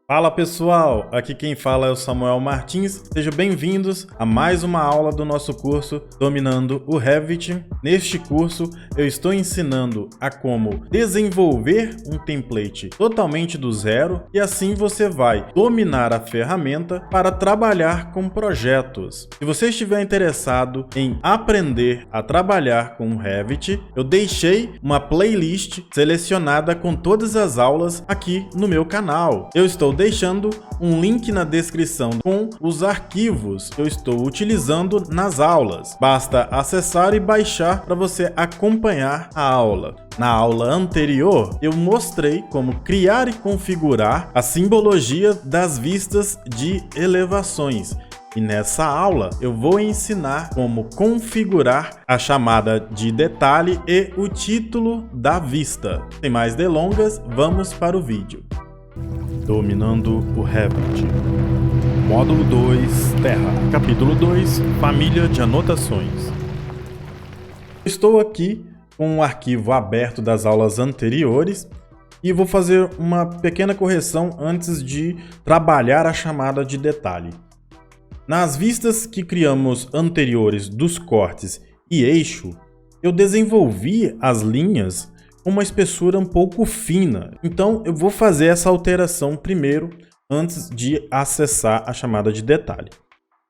Fala pessoal, aqui quem fala é o Samuel Martins, sejam bem-vindos a mais uma aula do nosso curso Dominando o Revit. Neste curso eu estou ensinando a como desenvolver um template totalmente do zero e assim você vai dominar a ferramenta para trabalhar com projetos. Se você estiver interessado em aprender a trabalhar com o Revit, eu deixei uma playlist selecionada com todas as aulas aqui no meu canal. Eu estou deixando um link na descrição com os arquivos que eu estou utilizando nas aulas. Basta acessar e baixar para você acompanhar a aula. Na aula anterior, eu mostrei como criar e configurar a simbologia das vistas de elevações. E nessa aula eu vou ensinar como configurar a chamada de detalhe e o título da vista. Sem mais delongas, vamos para o vídeo. Dominando o Revit. Módulo 2, Terra. Capítulo 2, Família de anotações. Estou aqui com um arquivo aberto das aulas anteriores e vou fazer uma pequena correção antes de trabalhar a chamada de detalhe. Nas vistas que criamos anteriores dos cortes e eixo, eu desenvolvi as linhas com uma espessura um pouco fina. Então eu vou fazer essa alteração primeiro, antes de acessar a chamada de detalhe.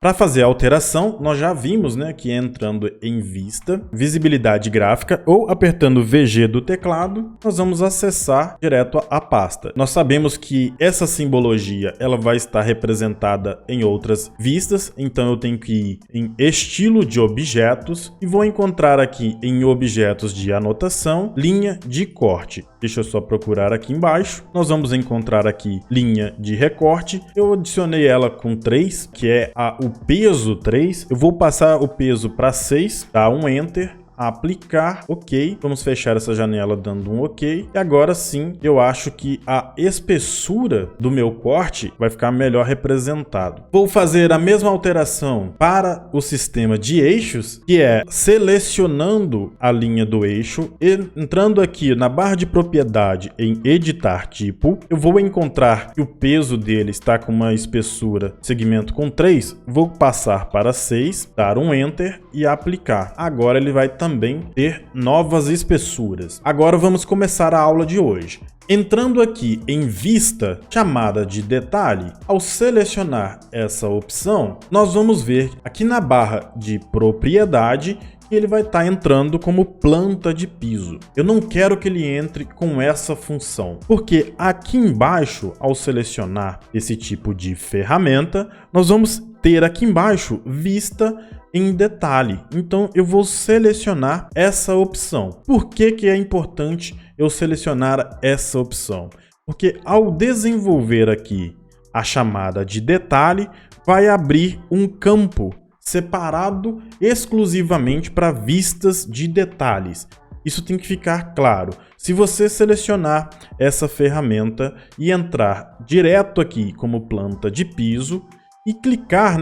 Para fazer a alteração, nós já vimos, que entrando em vista, visibilidade gráfica ou apertando VG do teclado, nós vamos acessar direto a pasta. Nós sabemos que essa simbologia ela vai estar representada em outras vistas, então eu tenho que ir em estilo de objetos e vou encontrar aqui em objetos de anotação, linha de corte. Deixa eu só procurar aqui embaixo. Nós vamos encontrar aqui linha de recorte. Eu adicionei ela com 3, que é o peso 3. Eu vou passar o peso para 6, dá um Enter. Aplicar, ok, vamos fechar essa janela dando um ok, e agora sim eu acho que a espessura do meu corte vai ficar melhor representado. Vou fazer a mesma alteração para o sistema de eixos, que é selecionando a linha do eixo, e entrando aqui na barra de propriedade em editar tipo, eu vou encontrar que o peso dele está com uma espessura segmento com 3, vou passar para 6, dar um Enter e aplicar. Agora ele vai também ter novas espessuras. Agora vamos começar a aula de hoje. Entrando aqui em vista, chamada de detalhe, ao selecionar essa opção, nós vamos ver aqui na barra de propriedade que ele vai estar entrando como planta de piso. Eu não quero que ele entre com essa função, porque aqui embaixo, ao selecionar esse tipo de ferramenta, nós vamos ter aqui embaixo vista em detalhe. Então eu vou selecionar essa opção. Por que é importante eu selecionar essa opção? Porque ao desenvolver aqui a chamada de detalhe, vai abrir um campo separado exclusivamente para vistas de detalhes. Isso tem que ficar claro. Se você selecionar essa ferramenta e entrar direto aqui como planta de piso e clicar,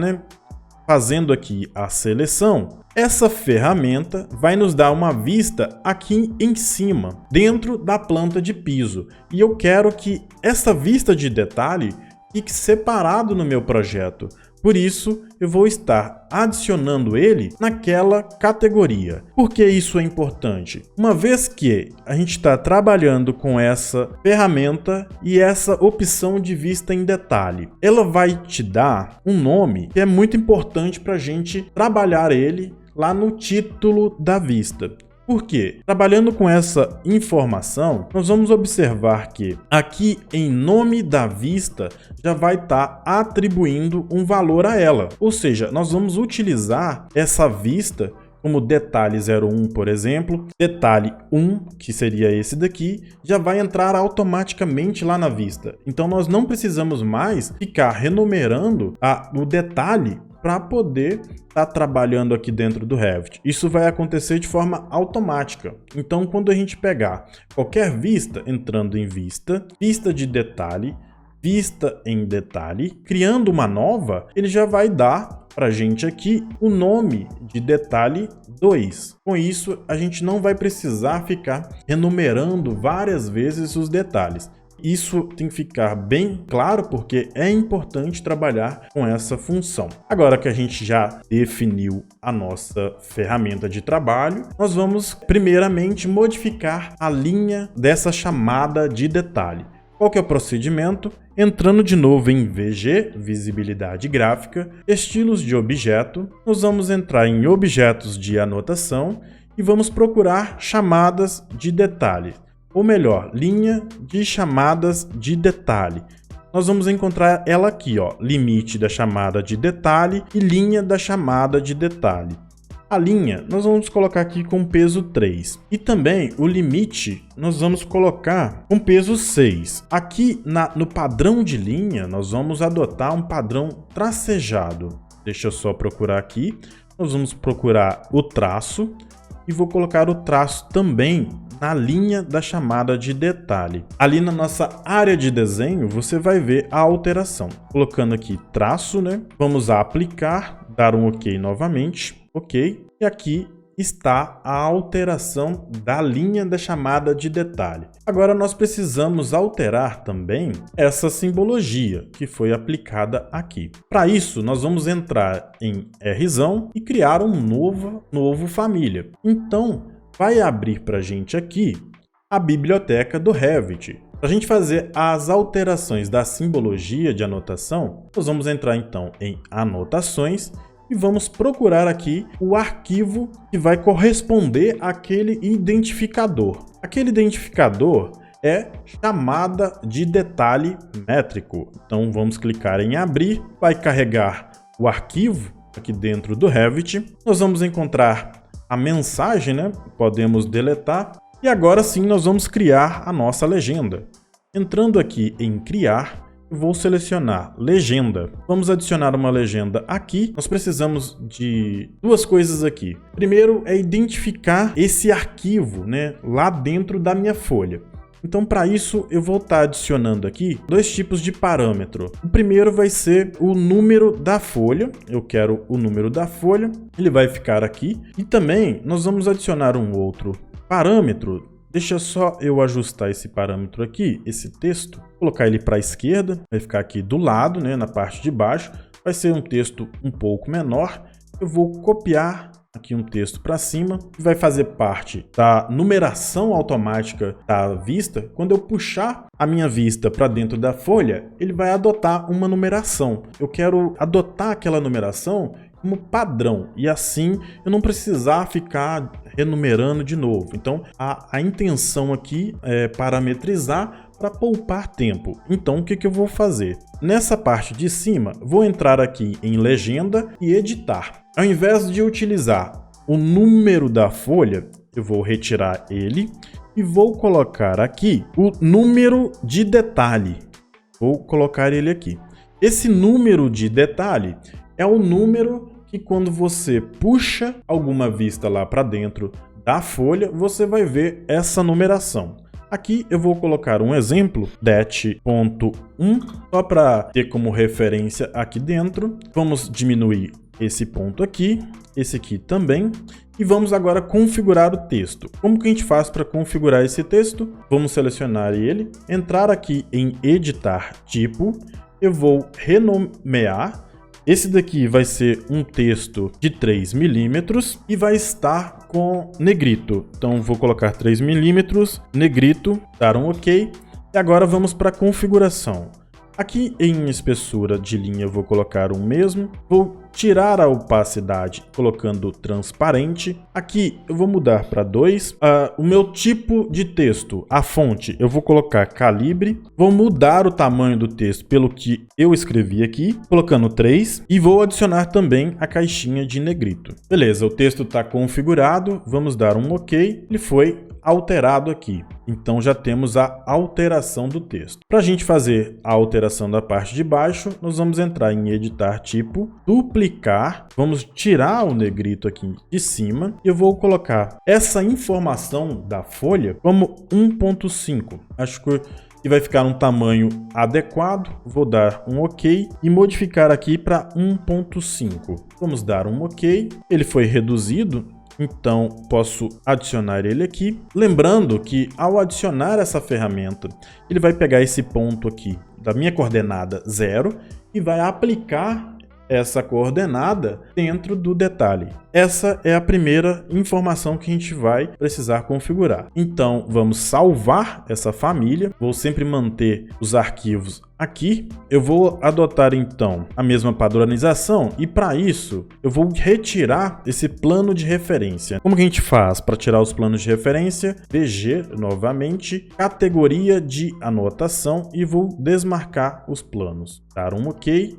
fazendo aqui a seleção, essa ferramenta vai nos dar uma vista aqui em cima, dentro da planta de piso. E eu quero que essa vista de detalhe fique separado no meu projeto. Por isso, eu vou estar adicionando ele naquela categoria. Por que isso é importante? Uma vez que a gente está trabalhando com essa ferramenta e essa opção de vista em detalhe, ela vai te dar um nome que é muito importante para a gente trabalhar ele lá no título da vista. Por quê? Trabalhando com essa informação, nós vamos observar que aqui em nome da vista já vai estar atribuindo um valor a ela. Ou seja, nós vamos utilizar essa vista como detalhe 01, por exemplo, detalhe 1, que seria esse daqui, já vai entrar automaticamente lá na vista. Então nós não precisamos mais ficar renumerando o detalhe para poder estar trabalhando aqui dentro do Revit. Isso vai acontecer de forma automática. Então, quando a gente pegar qualquer vista, entrando em vista, vista de detalhe, vista em detalhe, criando uma nova, ele já vai dar para a gente aqui o nome de detalhe 2. Com isso, a gente não vai precisar ficar enumerando várias vezes os detalhes. isso tem que ficar bem claro porque é importante trabalhar com essa função. Agora que a gente já definiu a nossa ferramenta de trabalho, nós vamos primeiramente modificar a linha dessa chamada de detalhe. Qual que é o procedimento? Entrando de novo em VG, Visibilidade Gráfica, Estilos de Objeto, nós vamos entrar em Objetos de Anotação e vamos procurar chamadas de detalhe, ou melhor, linha de chamadas de detalhe. Nós vamos encontrar ela aqui, ó, limite da chamada de detalhe e linha da chamada de detalhe. A linha nós vamos colocar aqui com peso 3 e também o limite nós vamos colocar com peso 6. Aqui no padrão de linha nós vamos adotar um padrão tracejado. Deixa eu só procurar aqui. Nós vamos procurar o traço e vou colocar o traço também na linha da chamada de detalhe. Ali na nossa área de desenho você vai ver a alteração. Colocando aqui traço, né? Vamos a aplicar, dar um OK novamente. Ok, e aqui está a alteração da linha da chamada de detalhe. Agora nós precisamos alterar também essa simbologia que foi aplicada aqui. Para isso, nós vamos entrar em Rzão e criar um novo família. Então, vai abrir para a gente aqui a biblioteca do Revit. Para a gente fazer as alterações da simbologia de anotação, nós vamos entrar então em Anotações e vamos procurar aqui o arquivo que vai corresponder àquele identificador. Aquele identificador é chamada de detalhe métrico. Então vamos clicar em abrir, vai carregar o arquivo aqui dentro do Revit. Nós vamos encontrar a mensagem, né? Podemos deletar. E agora sim nós vamos criar a nossa legenda. Entrando aqui em criar, vou selecionar legenda. Vamos adicionar uma legenda aqui. Nós precisamos de duas coisas aqui. Primeiro é identificar esse arquivo, né, lá dentro da minha folha. Então, para isso, eu vou estar adicionando aqui dois tipos de parâmetro. O primeiro vai ser o número da folha. Eu quero o número da folha. Ele vai ficar aqui. E também nós vamos adicionar um outro parâmetro. Deixa só eu ajustar esse parâmetro aqui, esse texto, colocar ele para a esquerda, vai ficar aqui do lado, né, na parte de baixo, vai ser um texto um pouco menor. Eu vou copiar aqui um texto para cima, que vai fazer parte da numeração automática da vista. Quando eu puxar a minha vista para dentro da folha, ele vai adotar uma numeração. Eu quero adotar aquela numeração como padrão, e assim eu não precisar ficar renumerando de novo. Então a intenção aqui é parametrizar para poupar tempo. Então o que eu vou fazer? Nessa parte de cima, vou entrar aqui em legenda e editar. Ao invés de utilizar o número da folha, eu vou retirar ele e vou colocar aqui o número de detalhe. Vou colocar ele aqui. Esse número de detalhe é o número que quando você puxa alguma vista lá para dentro da folha, você vai ver essa numeração. Aqui eu vou colocar um exemplo, det.1, só para ter como referência aqui dentro. Vamos diminuir esse ponto aqui, esse aqui também. E vamos agora configurar o texto. Como que a gente faz para configurar esse texto? Vamos selecionar ele, entrar aqui em editar tipo, eu vou renomear. Esse daqui vai ser um texto de 3 milímetros e vai estar com negrito. Então vou colocar 3 milímetros, negrito, dar um OK. E agora vamos para a configuração. Aqui em espessura de linha eu vou colocar o mesmo, vou tirar a opacidade colocando transparente. Aqui eu vou mudar para 2. O meu tipo de texto, a fonte, eu vou colocar calibre. Vou mudar o tamanho do texto pelo que eu escrevi aqui, colocando 3. E vou adicionar também a caixinha de negrito. Beleza, o texto está configurado, vamos dar um OK. Ele foi alterado aqui. Então já temos a alteração do texto. Para a gente fazer a alteração da parte de baixo, nós vamos entrar em editar tipo, duplicar, vamos tirar o negrito aqui de cima e eu vou colocar essa informação da folha como 1.5. Acho que vai ficar um tamanho adequado. Vou dar um OK e modificar aqui para 1.5. Vamos dar um OK. Ele foi reduzido. Então, posso adicionar ele aqui. Lembrando que ao adicionar essa ferramenta, ele vai pegar esse ponto aqui da minha coordenada 0 e vai aplicar essa coordenada dentro do detalhe. Essa é a primeira informação que a gente vai precisar configurar. Então, vamos salvar essa família. Vou sempre manter os arquivos aqui. Eu vou adotar, então, a mesma padronização e, para isso, eu vou retirar esse plano de referência. Como que a gente faz para tirar os planos de referência? DG, novamente, categoria de anotação e vou desmarcar os planos. Dar um OK.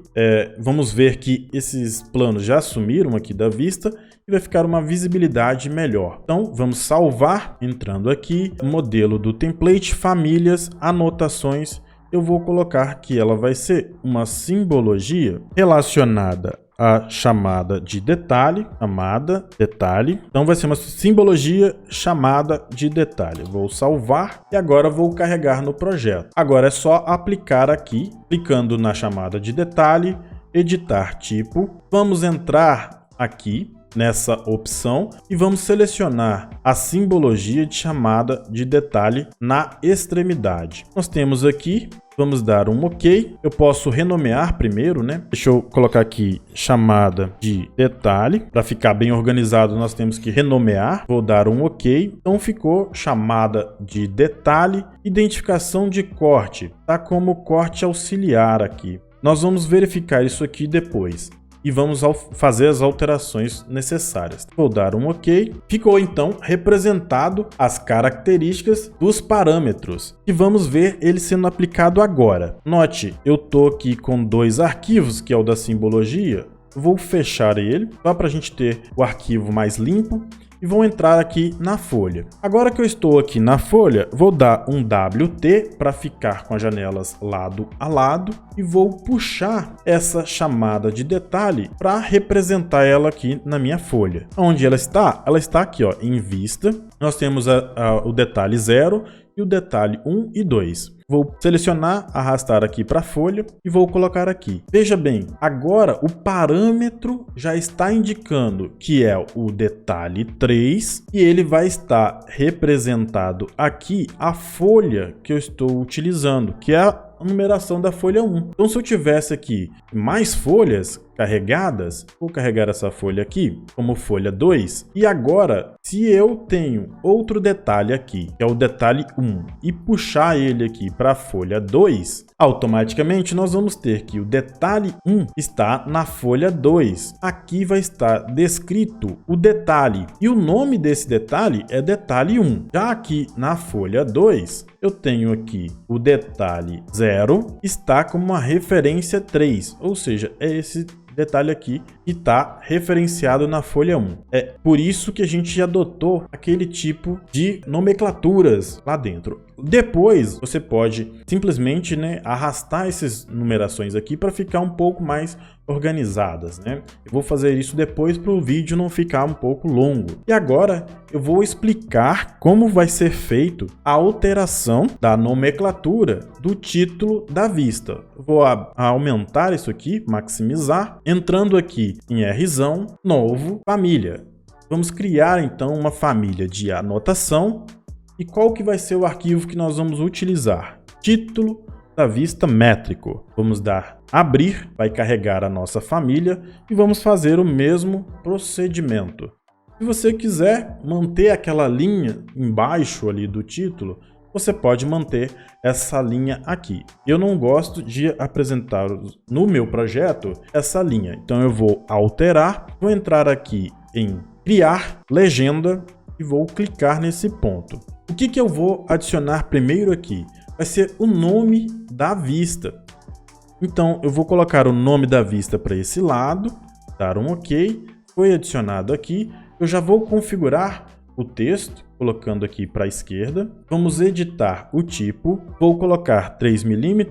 Vamos ver que esses planos já sumiram aqui da vista e vai ficar uma visibilidade melhor. Então, vamos salvar, entrando aqui, modelo do template, famílias, anotações. Eu vou colocar que ela vai ser uma simbologia relacionada à chamada de detalhe, Então, vai ser uma simbologia chamada de detalhe. Vou salvar e agora vou carregar no projeto. Agora é só aplicar aqui, clicando na chamada de detalhe, editar tipo. Vamos entrar aqui nessa opção e vamos selecionar a simbologia de chamada de detalhe na extremidade. Nós temos aqui, vamos dar um OK. Eu posso renomear primeiro, né? Deixa eu colocar aqui chamada de detalhe. Para ficar bem organizado, nós temos que renomear. Vou dar um OK. Então ficou chamada de detalhe, identificação de corte. Tá como corte auxiliar aqui. Nós vamos verificar isso aqui depois e vamos fazer as alterações necessárias. Vou dar um OK. Ficou então representado as características dos parâmetros e vamos ver ele sendo aplicado agora. Note, eu estou aqui com dois arquivos, que é o da simbologia. Vou fechar ele só para a gente ter o arquivo mais limpo. E vou entrar aqui na folha. Agora que eu estou aqui na folha, vou dar um WT para ficar com as janelas lado a lado e vou puxar essa chamada de detalhe para representar ela aqui na minha folha. Onde ela está? Ela está aqui, ó, em vista. Nós temos o detalhe 0 e o detalhe 1 e 2. Vou selecionar, arrastar aqui para a folha e vou colocar aqui. Veja bem, agora o parâmetro já está indicando que é o detalhe 3 e ele vai estar representado aqui a folha que eu estou utilizando, que é a numeração da folha 1. Então, se eu tivesse aqui mais folhas carregadas, vou carregar essa folha aqui como folha 2. E agora, se eu tenho outro detalhe aqui, que é o detalhe 1, e puxar ele aqui para a folha 2, automaticamente nós vamos ter que o detalhe 1 está na folha 2. Aqui vai estar descrito o detalhe e o nome desse detalhe é detalhe 1. Já aqui na folha 2, eu tenho aqui o detalhe 0, está como uma referência 3, ou seja, é esse detalhe aqui que está referenciado na folha 1. É por isso que a gente adotou aquele tipo de nomenclaturas lá dentro. Depois, você pode simplesmente, né, arrastar essas numerações aqui para ficar um pouco mais organizadas, né? Eu vou fazer isso depois para o vídeo não ficar um pouco longo. E agora eu vou explicar como vai ser feito a alteração da nomenclatura do título da vista. Vou aumentar isso aqui, maximizar, entrando aqui em Rzão, novo, família. Vamos criar então uma família de anotação. E qual que vai ser o arquivo que nós vamos utilizar? Título da vista métrico. Vamos dar abrir, vai carregar a nossa família e vamos fazer o mesmo procedimento. Se você quiser manter aquela linha embaixo ali do título, você pode manter essa linha aqui. Eu não gosto de apresentar no meu projeto essa linha, então eu vou alterar, vou entrar aqui em criar legenda e vou clicar nesse ponto. O que eu vou adicionar primeiro aqui? Vai ser o nome da vista. Então, eu vou colocar o nome da vista para esse lado, dar um OK, foi adicionado aqui. Eu já vou configurar o texto, colocando aqui para a esquerda. Vamos editar o tipo, vou colocar 3 mm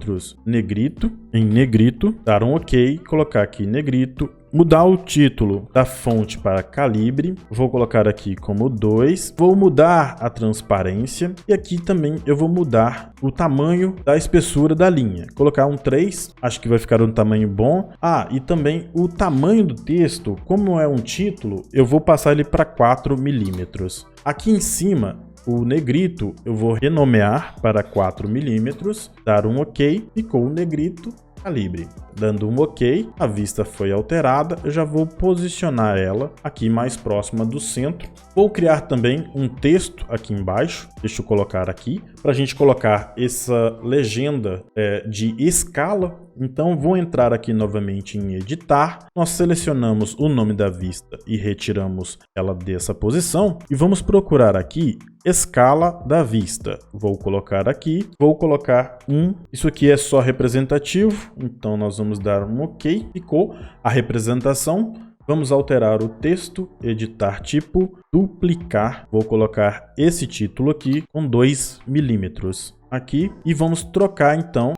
negrito, em negrito, dar um OK, colocar aqui negrito, mudar o título da fonte para calibre, vou colocar aqui como 2, vou mudar a transparência e aqui também eu vou mudar o tamanho da espessura da linha, colocar um 3, acho que vai ficar um tamanho bom. E também o tamanho do texto, como é um título, eu vou passar ele para 4 milímetros. Aqui em cima, o negrito eu vou renomear para 4 milímetros, dar um OK, ficou o negrito calibre. Dando um OK, a vista foi alterada, eu já vou posicionar ela aqui mais próxima do centro. Vou criar também um texto aqui embaixo, deixa eu colocar aqui, para a gente colocar essa legenda de escala. Então vou entrar aqui novamente em editar, nós selecionamos o nome da vista e retiramos ela dessa posição e vamos procurar aqui escala da vista. Vou colocar aqui, vou colocar 1, isso aqui é só representativo, então nós vamos dar um OK, ficou a representação. Vamos alterar o texto, editar tipo, duplicar, vou colocar esse título aqui com 2 milímetros. Aqui e vamos trocar então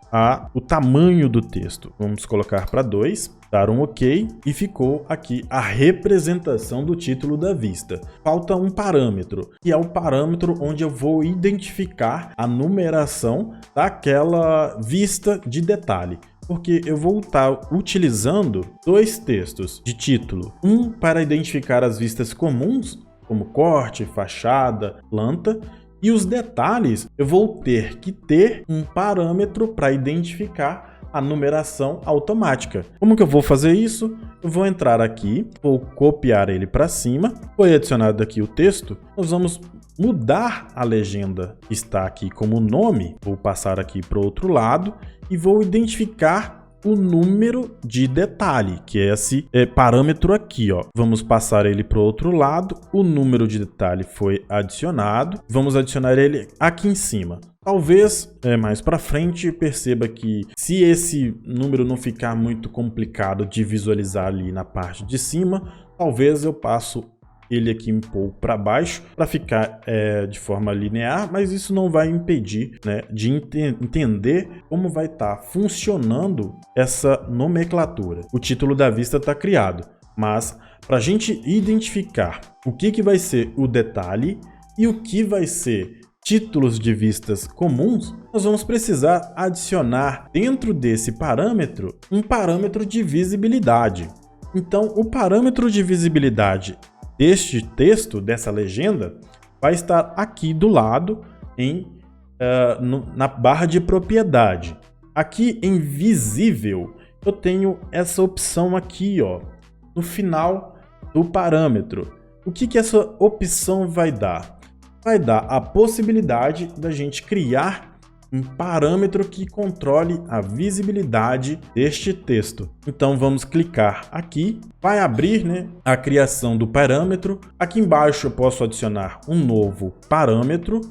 o tamanho do texto. Vamos colocar para 2, dar um OK e ficou aqui a representação do título da vista. Falta um parâmetro, que é o parâmetro onde eu vou identificar a numeração daquela vista de detalhe. Porque eu vou estar utilizando 2 textos de título. Um para identificar as vistas comuns, como corte, fachada, planta. E os detalhes, eu vou ter que ter um parâmetro para identificar a numeração automática. Como que eu vou fazer isso? Eu vou entrar aqui, vou copiar ele para cima. Foi adicionado aqui o texto. Nós vamos mudar a legenda que está aqui como nome. Vou passar aqui para o outro lado e vou identificar o número de detalhe, que é esse parâmetro aqui, ó. Vamos passar ele para o outro lado, o número de detalhe foi adicionado, vamos adicionar ele aqui em cima. Talvez mais para frente perceba que se esse número não ficar muito complicado de visualizar ali na parte de cima, talvez eu passo ele aqui um pouco para baixo para ficar de forma linear, mas isso não vai impedir, né, de entender como vai estar funcionando essa nomenclatura. O título da vista está criado, mas para a gente identificar o que vai ser o detalhe e o que vai ser títulos de vistas comuns, nós vamos precisar adicionar dentro desse parâmetro um parâmetro de visibilidade. Então, o parâmetro de visibilidade deste texto, dessa legenda, vai estar aqui do lado na barra de propriedade. Aqui em visível, eu tenho essa opção aqui, ó, no final do parâmetro. O que essa opção vai dar? Vai dar a possibilidade da gente criar um parâmetro que controle a visibilidade deste texto. Então vamos clicar aqui, vai abrir, né, a criação do parâmetro. Aqui embaixo eu posso adicionar um novo parâmetro,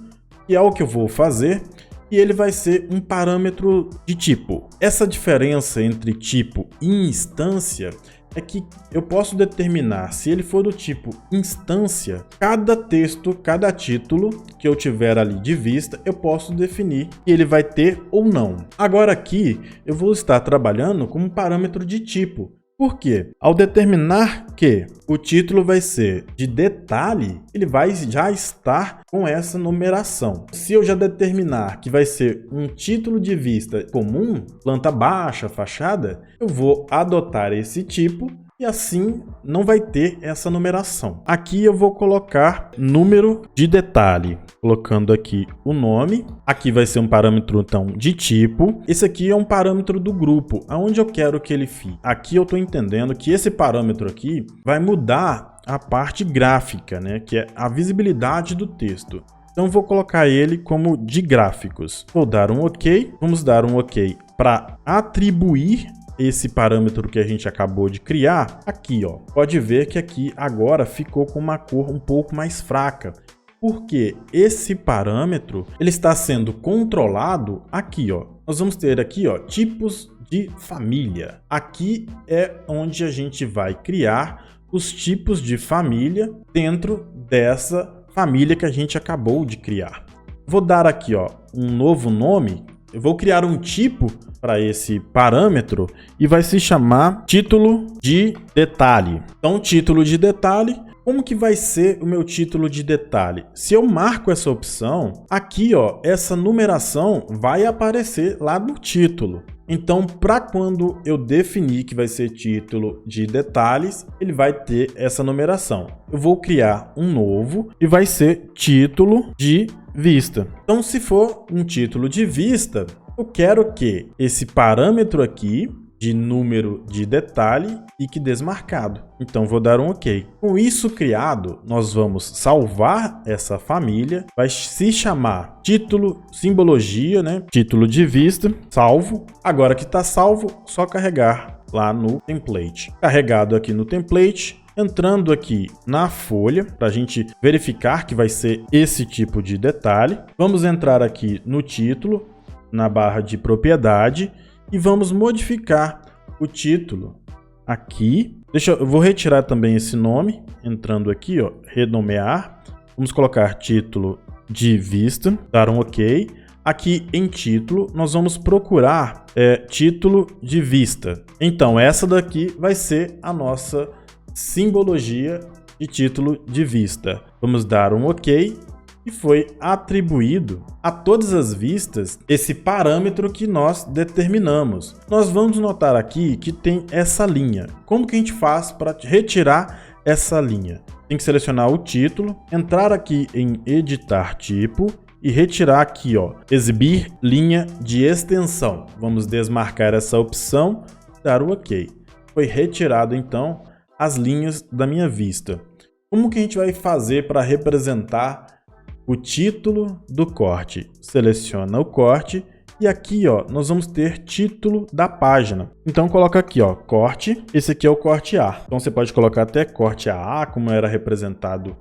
que é o que eu vou fazer, e ele vai ser um parâmetro de tipo. Essa diferença entre tipo e instância é que eu posso determinar, se ele for do tipo instância, cada texto, cada título que eu tiver ali de vista, eu posso definir que ele vai ter ou não. Agora aqui, eu vou estar trabalhando com um parâmetro de tipo. Por quê? Ao determinar que o título vai ser de detalhe, ele vai já estar com essa numeração. Se eu já determinar que vai ser um título de vista comum, planta baixa, fachada, eu vou adotar esse tipo e assim não vai ter essa numeração. Aqui eu vou colocar número de detalhe, colocando aqui o nome. Aqui vai ser um parâmetro então de tipo. Esse aqui é um parâmetro do grupo, aonde eu quero que ele fique. Aqui eu estou entendendo que esse parâmetro aqui vai mudar a parte gráfica, né, que é a visibilidade do texto. Então vou colocar ele como de gráficos. Vou dar um OK. Vamos dar um OK para atribuir esse parâmetro que a gente acabou de criar aqui, ó. Pode ver que aqui agora ficou com uma cor um pouco mais fraca, porque esse parâmetro ele está sendo controlado aqui, ó. Nós vamos ter aqui, ó, tipos de família. Aqui é onde a gente vai criar os tipos de família dentro dessa família que a gente acabou de criar. Vou dar aqui, ó, um novo nome, Eu vou criar um tipo para esse parâmetro e vai se chamar título de detalhe. Então, título de detalhe. Como que vai ser o meu título de detalhe? Se eu marco essa opção, aqui, ó, essa numeração vai aparecer lá no título. Então, para quando eu definir que vai ser título de detalhes, ele vai ter essa numeração. Eu vou criar um novo e vai ser título de vista. Então, se for um título de vista, eu quero que esse parâmetro aqui de número de detalhe fique desmarcado. Então, vou dar um OK. Com isso criado, nós vamos salvar essa família. Vai se chamar título, simbologia, né? Título de vista, salvo. Agora que está salvo, só carregar lá no template. Carregado aqui no template, entrando aqui na folha, para a gente verificar que vai ser esse tipo de detalhe. Vamos entrar aqui no título, na barra de propriedade, e vamos modificar o título aqui. Eu vou retirar também esse nome, entrando aqui, ó, renomear. Vamos colocar título de vista, dar um OK. Aqui em título, nós vamos procurar título de vista. Então, essa daqui vai ser a nossa simbologia de título de vista. Vamos dar um OK. E foi atribuído a todas as vistas esse parâmetro que nós determinamos. Nós vamos notar aqui que tem essa linha. Como que a gente faz para retirar essa linha? Tem que selecionar o título, entrar aqui em editar tipo e retirar aqui, ó, exibir linha de extensão. Vamos desmarcar essa opção, dar o OK. Foi retirado então as linhas da minha vista. Como que a gente vai fazer para representar o título do corte? Seleciona o corte e aqui, ó, nós vamos ter título da página. Então coloca aqui, ó, corte. Esse aqui é o corte A. Então você pode colocar até corte AA, como era representado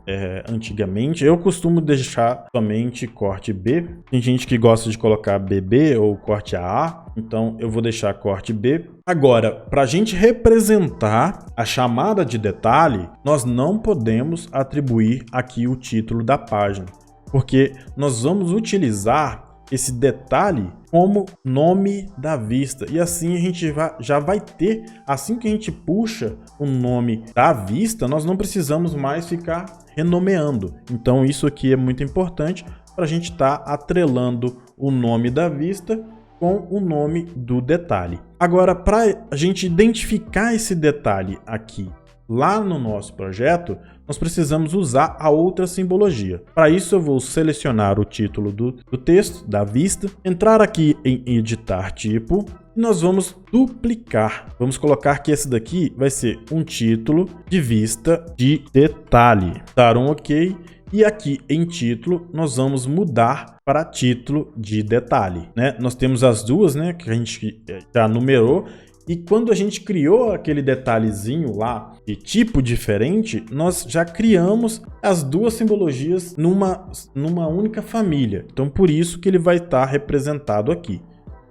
antigamente. Eu costumo deixar somente corte B. Tem gente que gosta de colocar BB ou corte AA. Então eu vou deixar corte B. Agora, para a gente representar a chamada de detalhe, nós não podemos atribuir aqui o título da página, porque nós vamos utilizar esse detalhe como nome da vista. E assim a gente já vai ter, assim que a gente puxa o nome da vista, nós não precisamos mais ficar renomeando. Então isso aqui é muito importante para a gente estar atrelando o nome da vista com o nome do detalhe. Agora, para a gente identificar esse detalhe aqui lá no nosso projeto, nós precisamos usar a outra simbologia. Para isso eu vou selecionar o título do texto, da vista, entrar aqui em editar tipo e nós vamos duplicar. Vamos colocar que esse daqui vai ser um título de vista de detalhe. Dar um OK. E aqui em título nós vamos mudar para título de detalhe, né? Nós temos as duas, né, que a gente já numerou. E quando a gente criou aquele detalhezinho lá de tipo diferente, nós já criamos as duas simbologias numa única família. Então, por isso que ele vai estar representado aqui.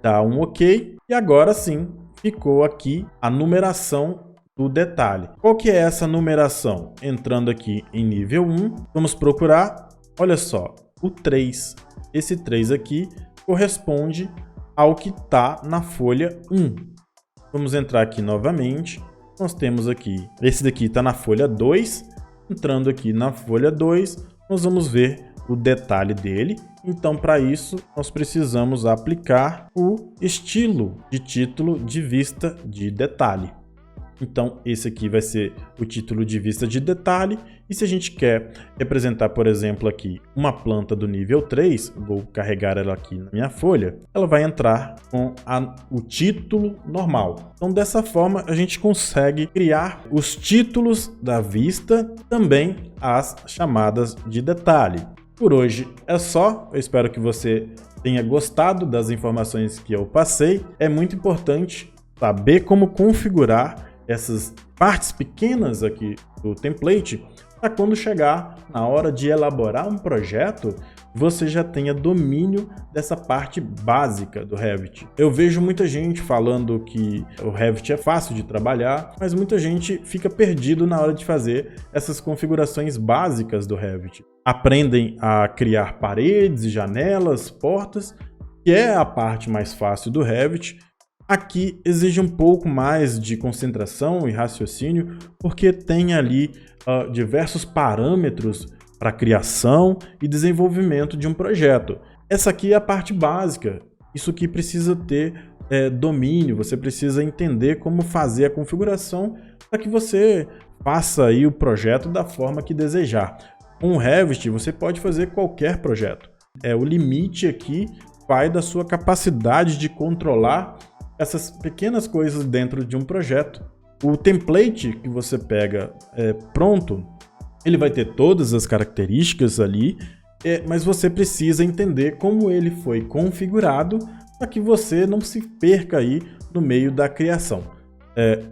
Dá um OK e agora sim ficou aqui a numeração do detalhe. Qual que é essa numeração? Entrando aqui em nível 1, vamos procurar, olha só, o 3. Esse 3 aqui corresponde ao que está na folha 1. Vamos entrar aqui novamente. Nós temos aqui, esse daqui está na folha 2. Entrando aqui na folha 2, nós vamos ver o detalhe dele. Então, para isso, nós precisamos aplicar o estilo de título de vista de detalhe. Então, esse aqui vai ser o título de vista de detalhe. E se a gente quer representar, por exemplo, aqui uma planta do nível 3, vou carregar ela aqui na minha folha, ela vai entrar com o título normal. Então, dessa forma, a gente consegue criar os títulos da vista, também as chamadas de detalhe. Por hoje é só. Eu espero que você tenha gostado das informações que eu passei. É muito importante saber como configurar essas partes pequenas aqui do template para quando chegar na hora de elaborar um projeto, você já tenha domínio dessa parte básica do Revit. Eu vejo muita gente falando que o Revit é fácil de trabalhar, mas muita gente fica perdido na hora de fazer essas configurações básicas do Revit. Aprendem a criar paredes, janelas, portas, que é a parte mais fácil do Revit, aqui exige um pouco mais de concentração e raciocínio, porque tem ali diversos parâmetros para criação e desenvolvimento de um projeto. Essa aqui é a parte básica, isso que precisa ter domínio, você precisa entender como fazer a configuração para que você faça aí o projeto da forma que desejar. Com o Revit você pode fazer qualquer projeto. O limite aqui vai da sua capacidade de controlar essas pequenas coisas dentro de um projeto. O template que você pega pronto, ele vai ter todas as características ali, mas você precisa entender como ele foi configurado para que você não se perca aí no meio da criação.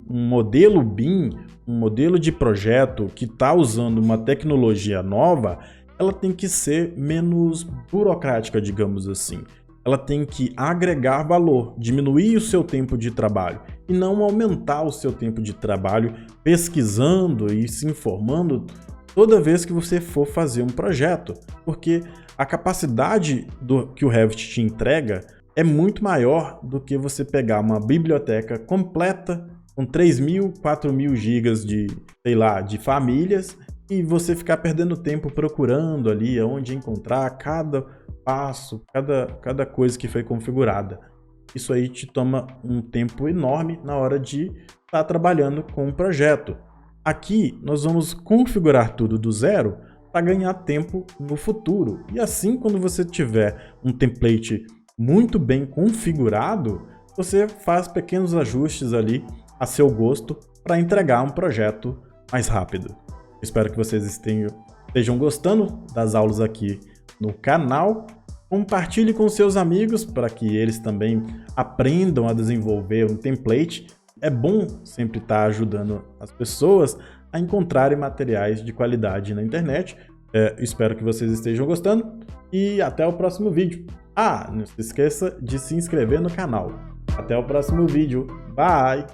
Um modelo BIM, um modelo de projeto que está usando uma tecnologia nova, ela tem que ser menos burocrática, digamos assim. Ela tem que agregar valor, diminuir o seu tempo de trabalho e não aumentar o seu tempo de trabalho pesquisando e se informando toda vez que você for fazer um projeto, porque a capacidade que o Revit te entrega é muito maior do que você pegar uma biblioteca completa com 3.000, 4.000 gigas de famílias e você ficar perdendo tempo procurando ali onde encontrar cada passo, cada coisa que foi configurada. Isso aí te toma um tempo enorme na hora de estar trabalhando com um projeto. Aqui nós vamos configurar tudo do zero para ganhar tempo no futuro. E assim, quando você tiver um template muito bem configurado, você faz pequenos ajustes ali a seu gosto para entregar um projeto mais rápido. Espero que vocês estejam gostando das aulas aqui no canal. Compartilhe com seus amigos para que eles também aprendam a desenvolver um template. É bom sempre estar ajudando as pessoas a encontrarem materiais de qualidade na internet. Espero que vocês estejam gostando e até o próximo vídeo. Não se esqueça de se inscrever no canal. Até o próximo vídeo. Bye!